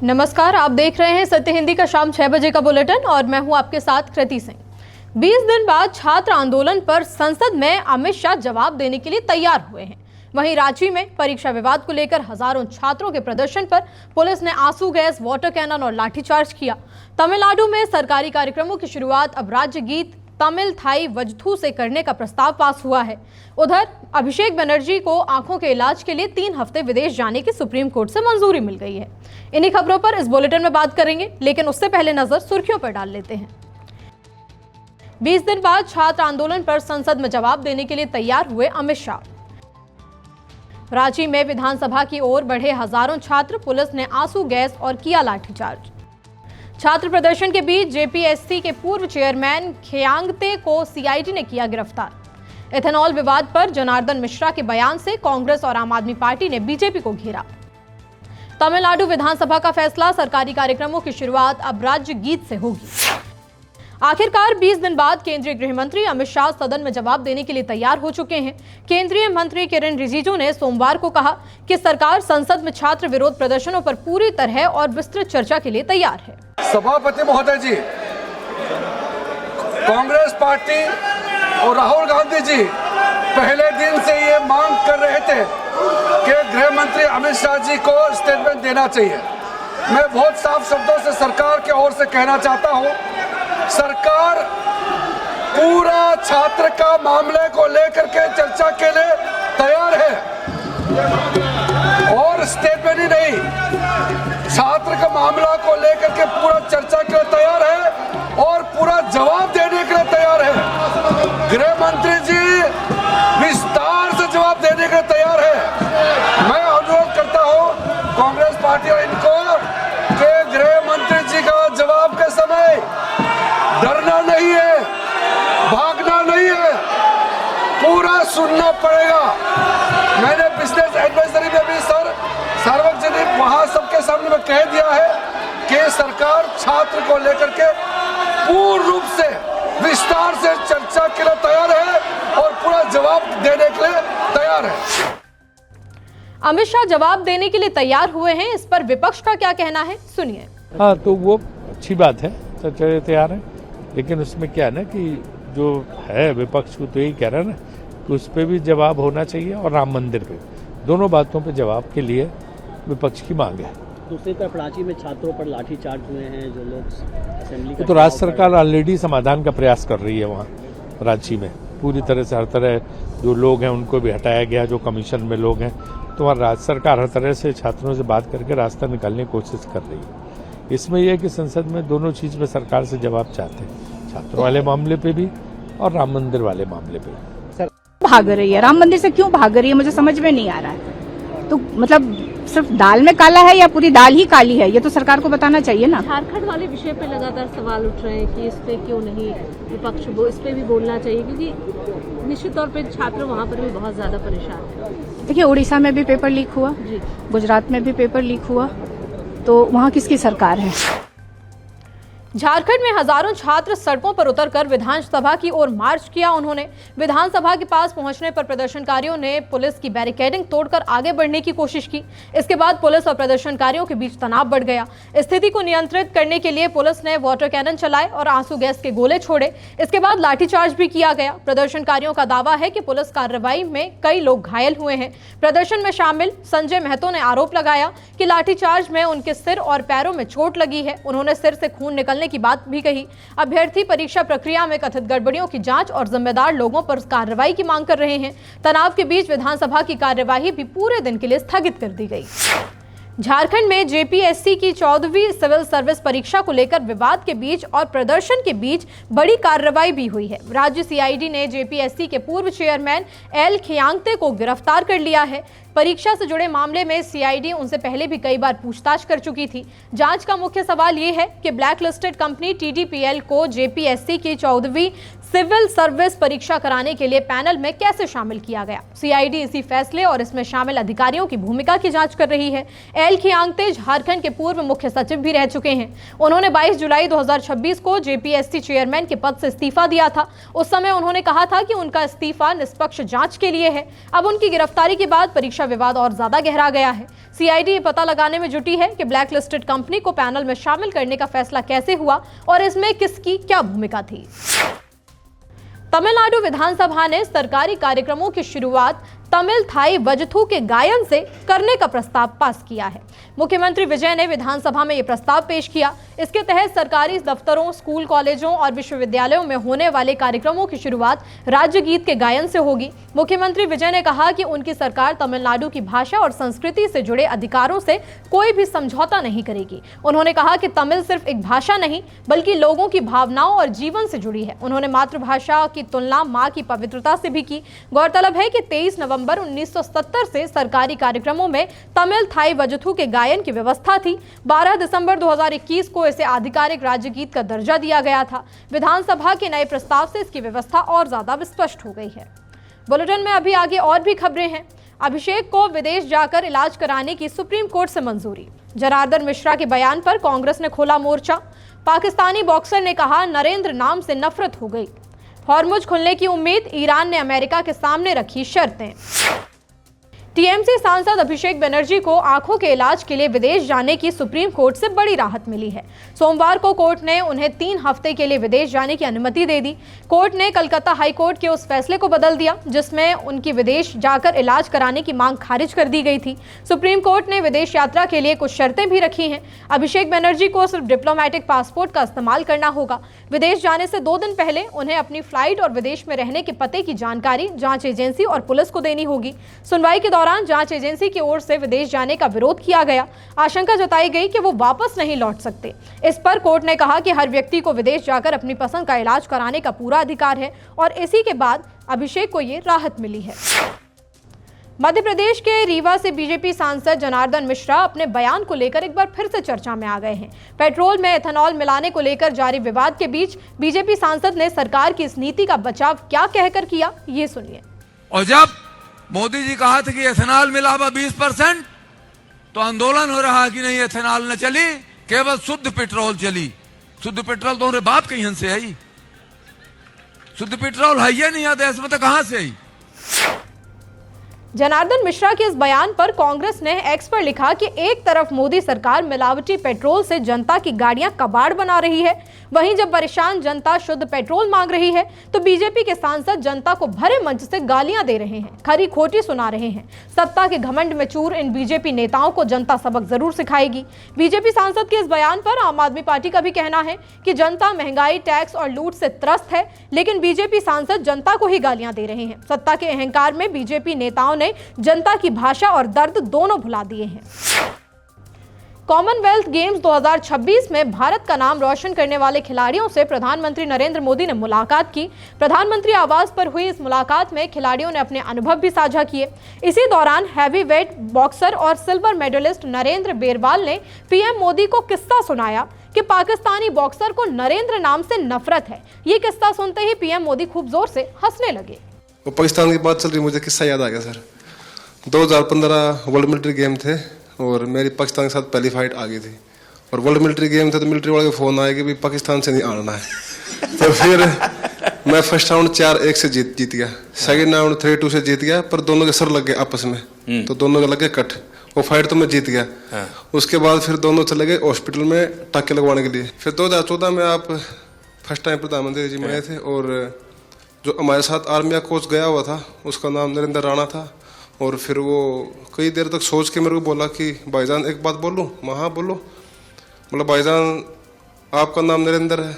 नमस्कार, आप देख रहे हैं सत्य हिंदी का शाम 6 बजे का बुलेटिन और मैं हूं आपके साथ कृति सिंह। 20 दिन बाद छात्र आंदोलन पर संसद में अमित शाह जवाब देने के लिए तैयार हुए हैं। वहीं रांची में परीक्षा विवाद को लेकर हजारों छात्रों के प्रदर्शन पर पुलिस ने आंसू गैस, वाटर कैनन और लाठीचार्ज किया। तमिलनाडु में सरकारी कार्यक्रमों की शुरुआत अब राज्य गीत तमिल थाई वजथू से करने का प्रस्ताव पास हुआ है। उधर अभिषेक बनर्जी को आंखों के इलाज के लिए 3 हफ्ते विदेश जाने की सुप्रीम कोर्ट से मंजूरी मिल गई है। इन्हीं खबरों पर इस बुलेटिन में बात करेंगे, लेकिन उससे पहले नजर सुर्खियों पर डाल लेते हैं। 20 दिन बाद छात्र आंदोलन पर संसद में जवाब देने के लिए तैयार हुए अमित शाह। रांची में विधानसभा की ओर बढ़े हजारों छात्र, पुलिस ने आंसू गैस और किया लाठीचार्ज। छात्र प्रदर्शन के बीच जेपीएससी के पूर्व चेयरमैन खयांगते को सीआईडी ने किया गिरफ्तार। एथेनॉल विवाद पर जनार्दन मिश्रा के बयान से कांग्रेस और आम आदमी पार्टी ने बीजेपी को घेरा। तमिलनाडु विधानसभा का फैसला, सरकारी कार्यक्रमों की शुरुआत अब राज्य गीत से होगी। आखिरकार 20 दिन बाद केंद्रीय गृह मंत्री अमित शाह सदन में जवाब देने के लिए तैयार हो चुके हैं। केंद्रीय मंत्री किरेन रिजिजू ने सोमवार को कहा कि सरकार संसद में छात्र विरोध प्रदर्शनों पर पूरी तरह और विस्तृत चर्चा के लिए तैयार है। सभापति महोदय जी, कांग्रेस पार्टी और राहुल गांधी जी पहले दिन से ये मांग कर रहे थे कि गृह मंत्री अमित शाह जी को स्टेटमेंट देना चाहिए। मैं बहुत साफ शब्दों से सरकार की ओर से कहना चाहता हूं, सरकार पूरा छात्र का मामले को लेकर के चर्चा के लिए तैयार है और स्टेटमेंट ही नहीं, छात्र का मामला को लेकर के पूरा चर्चा के लिए तैयार है और पूरा जवाब देने के लिए तैयार है। गृह मंत्री जी विस्तार से जवाब देने के लिए तैयार है। मैं अनुरोध करता हूं कांग्रेस पार्टी और इनको कि गृह मंत्री जी का जवाब के समय डरना नहीं है, भागना नहीं है, पूरा सुनना पड़ेगा। मैंने बिजनेस एडवाइजरी में भी सार्वजनिक वहां सबके सामने में कह दिया है कि सरकार छात्र को लेकर के पूर्ण रूप से विस्तार से चर्चा के लिए तैयार है और पूरा जवाब देने के लिए तैयार है। अमित शाह जवाब देने के लिए तैयार हुए हैं, इस पर विपक्ष का क्या कहना है, सुनिए। हाँ, तो वो अच्छी बात है, चर्चा के लिए तैयार है, लेकिन उसमें क्या है ना कि जो है विपक्ष को तो यही कह रहा है ना कि उस पर भी जवाब होना चाहिए और राम मंदिर पे, दोनों बातों पे जवाब के लिए विपक्ष की मांग है। दूसरी तरफ रांची में छात्रों पर लाठीचार्ज हुए हैं, जो लोग असेंबली तो राज्य सरकार ऑलरेडी समाधान का प्रयास कर रही है। वहाँ रांची में पूरी तरह से हर तरह जो लोग हैं उनको भी हटाया गया, जो कमीशन में लोग हैं, तो वहाँ राज्य सरकार हर तरह से छात्रों से बात करके रास्ता निकालने की कोशिश कर रही है। इसमें यह है कि संसद में दोनों चीज़ में सरकार से जवाब चाहते हैं, छात्रों वाले मामले पे भी और राम मंदिर वाले मामले पे भी। भाग रही है, राम मंदिर से क्यों भाग रही है, मुझे समझ में नहीं आ रहा है। तो मतलब सिर्फ दाल में काला है या पूरी दाल ही काली है, ये तो सरकार को बताना चाहिए ना। झारखंड वाले विषय पे लगातार सवाल उठ रहे हैं कि इस पे क्यों नहीं विपक्ष इस पे भी बोलना चाहिए, क्योंकि निश्चित तौर पे छात्र वहाँ पर भी बहुत ज्यादा परेशान हैं। देखिए, उड़ीसा में भी पेपर लीक हुआ, गुजरात में भी पेपर लीक हुआ, तो वहाँ किसकी सरकार है। झारखंड में हजारों छात्र सड़कों पर उतरकर विधानसभा की ओर मार्च किया। उन्होंने विधानसभा के पास पहुंचने पर प्रदर्शनकारियों ने पुलिस की बैरिकेडिंग तोड़कर आगे बढ़ने की कोशिश की। इसके बाद पुलिस और प्रदर्शनकारियों के बीच तनाव बढ़ गया। स्थिति को नियंत्रित करने के लिए पुलिस ने वाटर कैनन चलाए और आंसू गैस के गोले छोड़े। इसके बाद लाठीचार्ज भी किया गया। प्रदर्शनकारियों का दावा है कि पुलिस कार्रवाई में कई लोग घायल हुए हैं। प्रदर्शन में शामिल संजय महतो ने आरोप लगाया कि लाठीचार्ज में उनके सिर और पैरों में चोट लगी है। उन्होंने सिर से खून निकलने की बात भी कही। अभ्यर्थी परीक्षा प्रक्रिया में कथित गड़बड़ियों की जांच और जिम्मेदार लोगों पर कार्रवाई की मांग कर रहे हैं। तनाव के बीच विधानसभा की कार्यवाही भी पूरे दिन के लिए स्थगित कर दी गई। झारखंड में जेपीएससी की 14वीं सिविल सर्विस परीक्षा को लेकर विवाद के बीच और प्रदर्शन के बीच बड़ी कार्रवाई भी हुई है। राज्य सीआईडी ने जेपीएससी के पूर्व चेयरमैन एल खयांगते को गिरफ्तार कर लिया है। परीक्षा से जुड़े मामले में सीआईडी उनसे पहले भी कई बार पूछताछ कर चुकी थी। जांच का मुख्य सवाल ये है कि ब्लैक लिस्टेड कंपनी टीडीपीएल को जेपीएससी की 14वीं सिविल सर्विस परीक्षा कराने के लिए पैनल में कैसे शामिल किया गया। सीआईडी इसी फैसले और इसमें शामिल अधिकारियों की भूमिका की जांच कर रही है। एल खियांगते झारखंड के पूर्व मुख्य सचिव भी रह चुके हैं। उन्होंने 22 जुलाई 2026 को जेपीएससी चेयरमैन के पद से इस्तीफा दिया था। उस समय उन्होंने कहा था कि उनका इस्तीफा निष्पक्ष जांच के लिए है। अब उनकी गिरफ्तारी के बाद परीक्षा विवाद और ज्यादा गहरा गया है। सीआईडी ये पता लगाने में जुटी है कि ब्लैक लिस्टेड कंपनी को पैनल में शामिल करने का फैसला कैसे हुआ और इसमें किसकी क्या भूमिका थी। तमिलनाडु विधानसभा ने सरकारी कार्यक्रमों की शुरुआत तमिल थाई वजथू के गायन से करने का प्रस्ताव पास किया है। मुख्यमंत्री विजय ने विधानसभा में यह प्रस्ताव पेश किया। इसके तहत सरकारी दफ्तरों, स्कूल, कॉलेजों और विश्वविद्यालयों में होने वाले कार्यक्रमों की शुरुआत राज्य गीत के गायन से होगी। मुख्यमंत्री विजय ने कहा कि उनकी सरकार तमिलनाडु की भाषा और संस्कृति से जुड़े अधिकारों से कोई भी समझौता नहीं करेगी। उन्होंने कहा कि तमिल सिर्फ एक भाषा नहीं बल्कि लोगों की भावनाओं और जीवन से जुड़ी है। उन्होंने मातृभाषा की तुलना मां की पवित्रता से भी की। गौरतलब है कि 23 नवंबर 1970 से सरकारी कार्यक्रमों में तमिल थाई वजथू के गायन की व्यवस्था थी। 12 दिसंबर 2021 को इसे आधिकारिक राज्य गीत का दर्जा दिया गया था। विधानसभा के नए प्रस्ताव से इसकी व्यवस्था और ज्यादा स्पष्ट हो गई है। बुलेटिन में अभी आगे और भी खबरें हैं। अभिषेक को विदेश जाकर इलाज कराने की सुप्रीम कोर्ट से मंजूरी। जनार्दन मिश्रा के बयान पर कांग्रेस ने खोला मोर्चा। पाकिस्तानी बॉक्सर ने कहा, नरेंद्र नाम से नफरत हो गई। हॉर्मुज खुलने की उम्मीद, ईरान ने अमेरिका के सामने रखी शर्तें। टीएमसी सांसद अभिषेक बनर्जी को आंखों के इलाज के लिए विदेश जाने की सुप्रीम कोर्ट से बड़ी राहत मिली है। सोमवार को कोर्ट ने उन्हें 3 हफ्ते के लिए विदेश जाने की अनुमति दे दी। कोर्ट ने कलकत्ता हाई कोर्ट के उस फैसले को बदल दिया जिसमें उनकी विदेश जाकर इलाज कराने की मांग खारिज कर दी गई थी। सुप्रीम कोर्ट ने विदेश यात्रा के लिए कुछ शर्तें भी रखी हैं। अभिषेक बनर्जी को सिर्फ डिप्लोमेटिक पासपोर्ट का इस्तेमाल करना होगा। विदेश जाने से 2 दिन पहले उन्हें अपनी फ्लाइट और विदेश में रहने के पते की जानकारी जांच एजेंसी और पुलिस को देनी होगी। सुनवाई के दौरान जांच एजेंसी की ओर से विदेश जाने का विरोध किया गया। आशंका जताई गई कि वो वापस नहीं लौट सकते। इस पर कोर्ट ने कहा कि हर व्यक्ति को विदेश जाकर अपनी पसंद का इलाज कराने का पूरा अधिकार है और इसी के बाद अभिषेक को ये राहत मिली है। मध्य प्रदेश के रीवा से बीजेपी सांसद जनार्दन मिश्रा अपने बयान को लेकर एक बार फिर से चर्चा में आ गए हैं। पेट्रोल में एथेनॉल मिलाने को लेकर जारी विवाद के बीच बीजेपी सांसद ने सरकार की इस नीति का बचाव क्या कहकर किया, ये सुनिए। और जब मोदी जी कहा था कि एथेनॉल मिला हुआ 20%, तो आंदोलन हो रहा कि नहीं एथेनॉल न चली, केवल शुद्ध पेट्रोल चली। शुद्ध पेट्रोल तो हमारे बाप कहीं से आई, शुद्ध पेट्रोल है ही नहीं है देश में, तो कहां से आई। जनार्दन मिश्रा के इस बयान पर कांग्रेस ने एक्स पर लिखा कि एक तरफ मोदी सरकार मिलावटी पेट्रोल से जनता की गाड़ियां कबाड़ बना रही है, वहीं जब परेशान जनता शुद्ध पेट्रोल मांग रही है तो बीजेपी के सांसद जनता को भरे मंच से गालियां दे रहे हैं, खरी खोटी सुना रहे हैं। सत्ता के घमंड में चूर इन बीजेपी नेताओं को जनता सबक जरूर सिखाएगी। बीजेपी सांसद के इस बयान पर आम आदमी पार्टी का भी कहना है कि जनता महंगाई, टैक्स और लूट से त्रस्त है, लेकिन बीजेपी सांसद जनता को ही गालियां दे रहे हैं। सत्ता के अहंकार में बीजेपी नेताओं ने जनता की भाषा और दर्द दोनों भुला दिए हैं। कॉमनवेल्थ गेम्स 2026 में भारत का नाम रोशन करने वाले खिलाड़ियों से प्रधानमंत्री नरेंद्र मोदी ने मुलाकात की। प्रधानमंत्री आवास पर हुई इस मुलाकात में खिलाड़ियों ने अपने अनुभव भी साझा किए। इसी दौरान हैवीवेट बॉक्सर और सिल्वर मेडलिस्ट नरेंद्र बेरवाल ने पीएम मोदी को किस्सा सुनाया कि पाकिस्तानी बॉक्सर को नरेंद्र नाम से नफरत है। ये किस्सा सुनते ही पीएम मोदी खूब जोर से हंसने लगे। वो पाकिस्तान की बात चल रही, मुझे किस्सा याद आ गया सर। 2015 वर्ल्ड मिलिट्री गेम थे और मेरी पाकिस्तान के साथ पहली फाइट आ गई थी और वर्ल्ड मिलिट्री गेम थे तो मिलिट्री वाले का फोन आया कि भाई पाकिस्तान से नहीं आना है। तो फिर मैं फर्स्ट राउंड 4-1 से जीत गया, सेकंड राउंड 3-2 से जीत गया, पर दोनों के सर लग गए आपस में, तो दोनों के लग गए कट। वो फाइट तो मैं जीत गया। उसके बाद फिर दोनों चले गए हॉस्पिटल में टाके लगवाने के लिए। फिर 2014 में आप फर्स्ट टाइम प्रधानमंत्री जी बने थे और जो हमारे साथ आर्मी का कोच गया हुआ था उसका नाम नरेंद्र राणा था। और फिर वो कई देर तक सोच के मेरे को बोला कि भाईजान एक बात बोलूं। हाँ बोलो। मतलब भाईजान आपका नाम नरेंद्र है,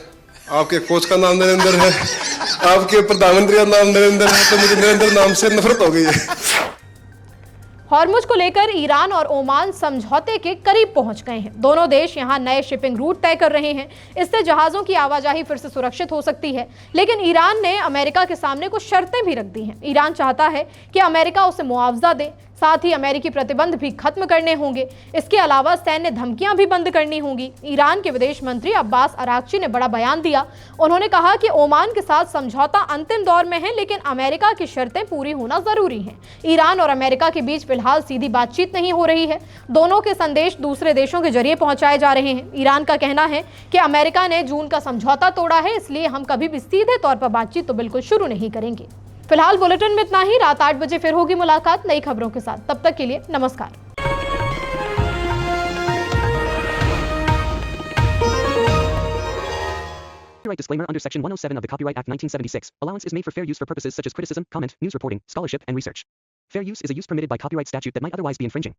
आपके कोच का नाम नरेंद्र है, आपके प्रधानमंत्री का नाम नरेंद्र है, तो मुझे नरेंद्र नाम से नफरत हो गई है। हॉर्मुज को लेकर ईरान और ओमान समझौते के करीब पहुंच गए हैं। दोनों देश यहां नए शिपिंग रूट तय कर रहे हैं। इससे जहाजों की आवाजाही फिर से सुरक्षित हो सकती है। लेकिन ईरान ने अमेरिका के सामने कुछ शर्तें भी रख दी हैं। ईरान चाहता है कि अमेरिका उसे मुआवजा दे, साथ ही अमेरिकी प्रतिबंध भी खत्म करने होंगे। इसके अलावा सैन्य धमकियां भी बंद करनी होंगी। ईरान के विदेश मंत्री अब्बास अराक्ची ने बड़ा बयान दिया। उन्होंने कहा कि ओमान के साथ समझौता अंतिम दौर में है, लेकिन अमेरिका की शर्तें पूरी होना जरूरी है। ईरान और अमेरिका के बीच फिलहाल सीधी बातचीत नहीं हो रही है। दोनों के संदेश दूसरे देशों के जरिए पहुंचाए जा रहे हैं। ईरान का कहना है कि अमेरिका ने जून का समझौता तोड़ा है, इसलिए हम कभी भी सीधे तौर पर बातचीत तो बिल्कुल शुरू नहीं करेंगे। फिलहाल बुलेटिन में इतना ही। रात 8 बजे फिर होगी मुलाकात नई खबरों के साथ। तब तक के लिए नमस्कार। Copyright disclaimer under Section 107 of the Copyright Act 1976. Allowance is made for fair use for purposes such as criticism, comment, news reporting, scholarship, and research. Fair use is a use permitted by copyright statute that might otherwise be infringing.